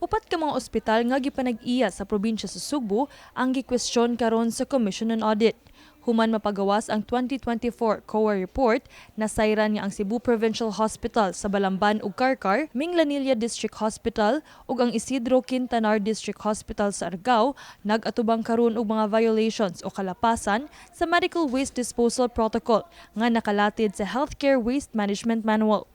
Upat ka mga ospital nga gipanag-iya sa probinsya sa Cebu ang gikwestiyon karon sa Commission on Audit. Human mapagawas ang 2024 COA report na sayran nga ang Cebu Provincial Hospital sa Balamban ug Carcar, Minglanilla District Hospital ug ang 𝗂𝗂𝗛𝗃 District Hospital sa Argao nag-atubang karon og mga violations o kalapasan sa Medical Waste Disposal Protocol nga nakalatid sa Healthcare Waste Management Manual.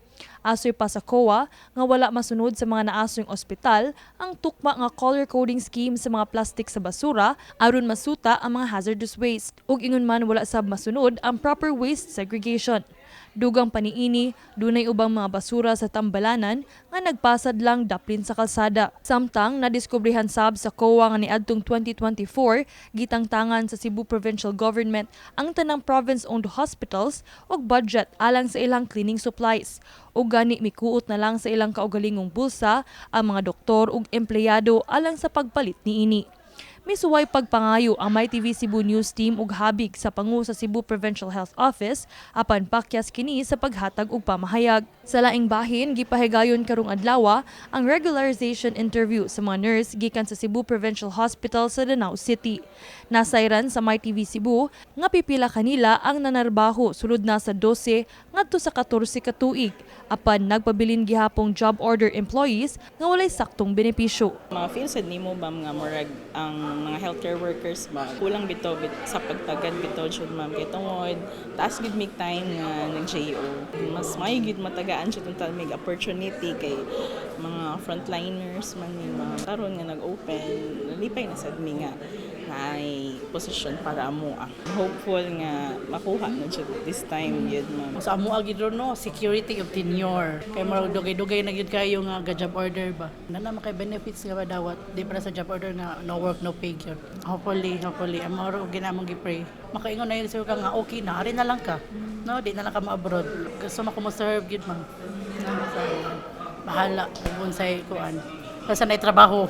Asoy pa sa COA nga wala masunod sa mga naasoyng ospital ang tukma nga color coding scheme sa mga plastik sa basura aron masuta ang mga hazardous waste ug ingon man wala sab masunod ang proper waste segregation. Dugang paniini, dunay ubang mga basura sa tambalanan nga nagpasad lang daplin sa kalsada. Samtang nadiskubrihan sab sa COA nga niadtong 2024 gitangtangan sa Cebu Provincial Government ang tanang province-owned hospitals ug budget alang sa ilang cleaning supplies. Ug gani mikuot na lang sa ilang kaugalingong bulsa ang mga doktor ug empleyado alang sa pagpalit niini. Misuway pagpangayo ang 𝗫TV Cebu News Team ug habig sa pangu sa Cebu Provincial Health Office apan pakyas kini sa paghatag og pamahayag. Sa laing bahin gipahigayon karong adlaw ang regularization interview sa mga nurse gikan sa Cebu Provincial Hospital sa Danao City. Nasayran sa 𝗫TV Cebu nga pipila kanila ang nanarbaho sulod na sa 12 ngadto sa 14 ka tuig apan nagpabilin gihapong job order employees nga walay saktong benepisyo. Feel sad nimo ba nga murag ang mga healthcare workers ba kulang bitaw sa pagtagad bitaw jud ma'am kay tungod taas gid mig time nga nag-JO mas may gid matagaan jud unta mig opportunity kay mga frontliners man ni karon nga nag-open nalipay na sad mi nga naay posisyon para amo. Hopeful nga makuha na jud this time yun ma'am. Sa amo gid no security of tenure kay murag dugay-dugay na gyud kayo nga job order ba na makay benefits nga dawat di para sa job order nga no work no pay yun. Hopefully amaro ginamong gi-pray makaingon na yun sir ka nga okay na ari na lang ka no di na lang ka ma-abroad gusto mo serve gid ma'am bahala kung unsay kuan kasi na trabaho.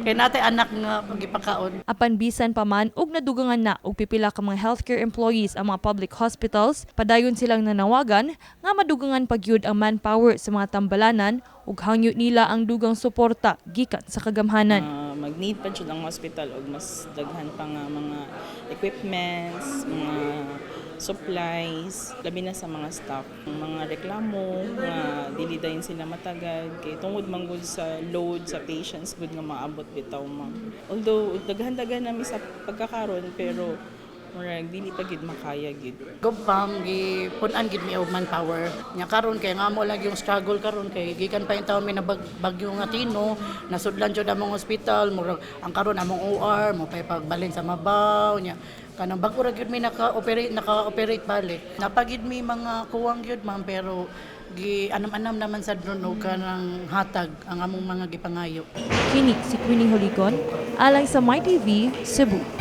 Kaya natin anak nga pagipakaon. Apan bisan pa man og nadugangan na og pipila ka mga healthcare employees ang mga public hospitals, padayon silang nanawagan nga madugangan pagyud ang manpower sa mga tambalanan ug hangyo nila ang dugang suporta gikan sa kagamhanan. Mag-need pa jud ang hospital og mas daghan pa nga mga equipments, mga supplies, labi na sa mga staff. Mga reklamo nga dili dayon sila matagad kay tungod manggod sa load sa patients gud nga maabot bitaw ma'am. Although daghan-daghan nami sa pagkakaron pero murag dili pa gid makaya gid. Gobang gipun-an gid mi og manpower. Nya karon kay nga mo lang yung struggle karon kay gikan pa yung taon mi na bagyo nga Tino, nasudlan jud among hospital, murag ang karon among OR mo pay pagbalin sa Mabaw nya kanang bag-o ra gyud mi naka-operate balik. Napagid mi mga kuwang gyud ma'am pero anam-anam naman sa drone o kanang hatag ang among mga gipangayo. Kini si Queenie Joligon alang sa 𝗫TV Cebu.